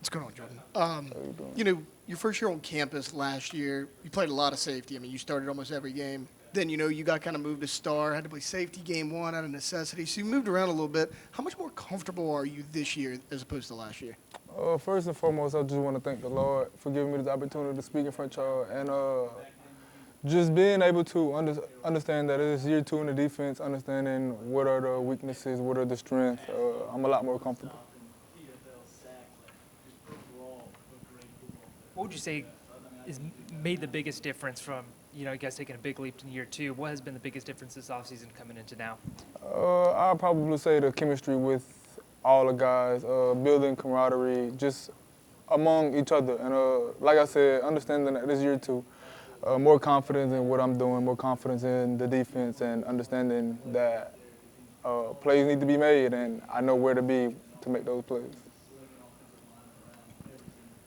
What's going on, Jordan? How you doing? Your first year on campus last year, you played a lot of safety. I mean, you started almost every game. Then, you got kind of moved to star, had to play safety game one out of necessity. So you moved around a little bit. How much more comfortable are you this year as opposed to last year? First and foremost, I just want to thank the Lord for giving me this opportunity to speak in front of y'all. And just being able to understand that it is year two in the defense, understanding what are the weaknesses, what are the strengths, I'm a lot more comfortable. What would you say is made the biggest difference from, you guys taking a big leap in year two? What has been the biggest difference this offseason coming into now? I'll probably say the chemistry with all the guys, building camaraderie just among each other. And like I said, understanding that this year two, more confidence in what I'm doing, more confidence in the defense, and understanding that plays need to be made, and I know where to be to make those plays.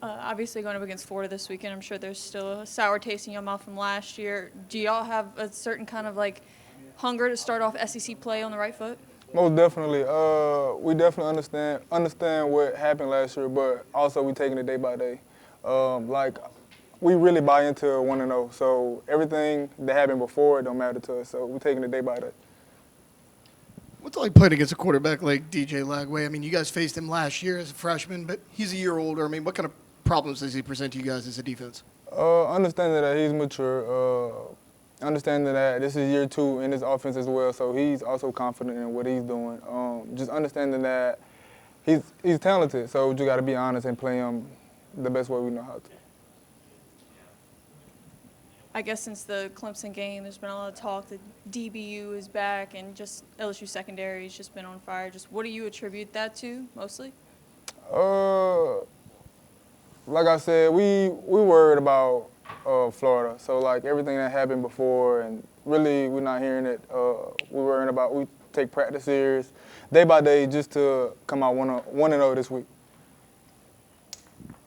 Obviously, going up against Florida this weekend, I'm sure there's still a sour taste in your mouth from last year. Do y'all have a certain kind of hunger to start off SEC play on the right foot? Most definitely. We definitely understand what happened last year, but also we taking it day by day. We really buy into 1-0, so everything that happened before it don't matter to us. So we're taking it day by day. What's it like playing against a quarterback like DJ Lagway? I mean, you guys faced him last year as a freshman, but he's a year older. I mean, what kind of problems does he present to you guys as a defense? Understanding that he's mature, understanding that this is year two in his offense as well, so he's also confident in what he's doing. Just understanding that he's talented, so you got to be honest and play him the best way we know how to. I guess since the Clemson game, there's been a lot of talk that DBU is back and just LSU secondary has just been on fire. Just what do you attribute that to mostly? Like I said, we worried about Florida. So everything that happened before, and really we're not hearing it. We're worrying about, we take practice serious day by day just to come out 1-0 this week.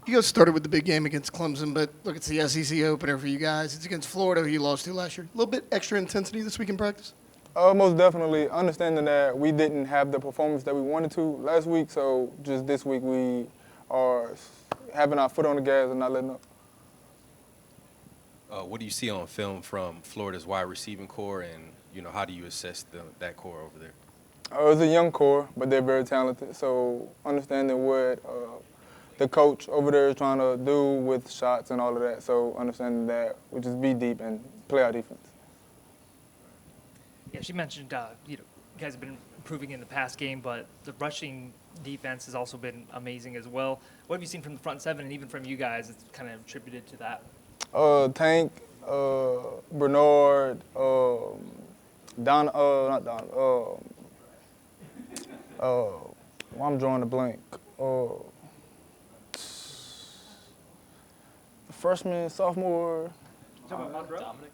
You guys started with the big game against Clemson, but look, it's the SEC opener for you guys. It's against Florida, who you lost to last year. A little bit extra intensity this week in practice? Most definitely. Understanding that we didn't have the performance that we wanted to last week, so just this week we are having our foot on the gas and not letting up. What do you see on film from Florida's wide receiving core, and how do you assess that core over there? It's a young core, but they're very talented. So understanding what the coach over there is trying to do with shots and all of that. So understanding that we just be deep and play our defense. Yeah, she mentioned, you guys have been improving in the past game, but the rushing defense has also been amazing as well. What have you seen from the front seven and even from you guys that's kind of attributed to that? Tank, Bernard, not Don, I'm drawing a blank. Freshman, sophomore. Dominic?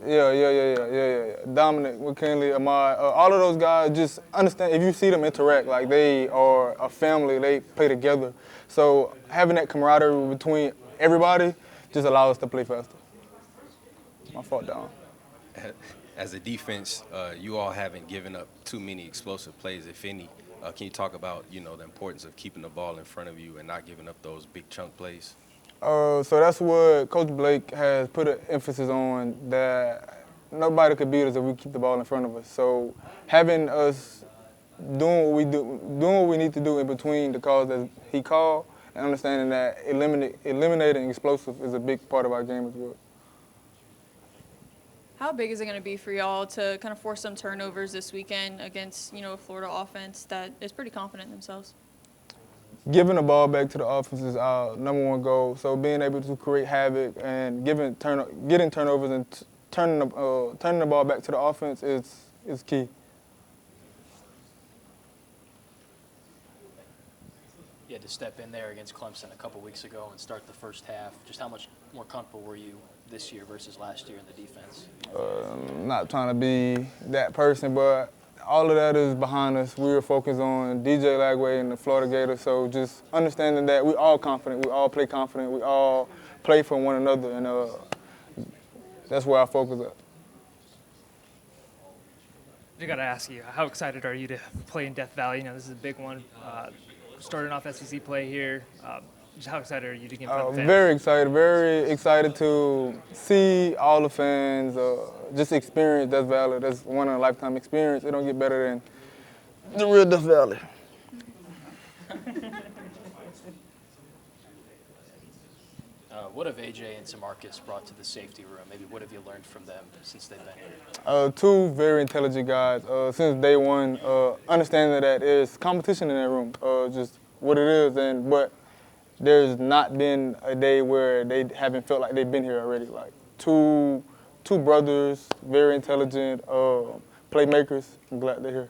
Yeah. Dominic, McKinley, Ahmad, all of those guys, just understand, if you see them interact, they are a family, they play together. So having that camaraderie between everybody just allows us to play faster. My fault, Don. As a defense, you all haven't given up too many explosive plays, if any. Can you talk about, the importance of keeping the ball in front of you and not giving up those big chunk plays? So that's what Coach Blake has put an emphasis on, that nobody could beat us if we keep the ball in front of us. So having us doing what we need to do in between the calls that he called, and understanding that eliminating explosive is a big part of our game as well. How big is it going to be for y'all to kind of force some turnovers this weekend against, a Florida offense that is pretty confident in themselves? Giving the ball back to the offense is our number one goal. So being able to create havoc and getting turnovers and turning the ball back to the offense is key. You had to step in there against Clemson a couple weeks ago and start the first half. Just how much more comfortable were you this year versus last year in the defense? Not trying to be that person, but all of that is behind us. We were focused on DJ Lagway and the Florida Gators, so just understanding that we're all confident, we all play confident, we all play for one another, and that's where our focus is. I got to ask you, how excited are you to play in Death Valley? This is a big one. starting off SEC play here. Just how excited are you to get in front of fans? Very excited to see all the fans, just experience Death Valley. That's one in a lifetime experience. It don't get better than the real Death Valley. What have AJ and Tamarcus brought to the safety room? Maybe what have you learned from them since they've been here? Two very intelligent guys. Since day one, understanding that there's competition in that room, just what it is, but there's not been a day where they haven't felt like they've been here already. Like two brothers, very intelligent playmakers. I'm glad they're here.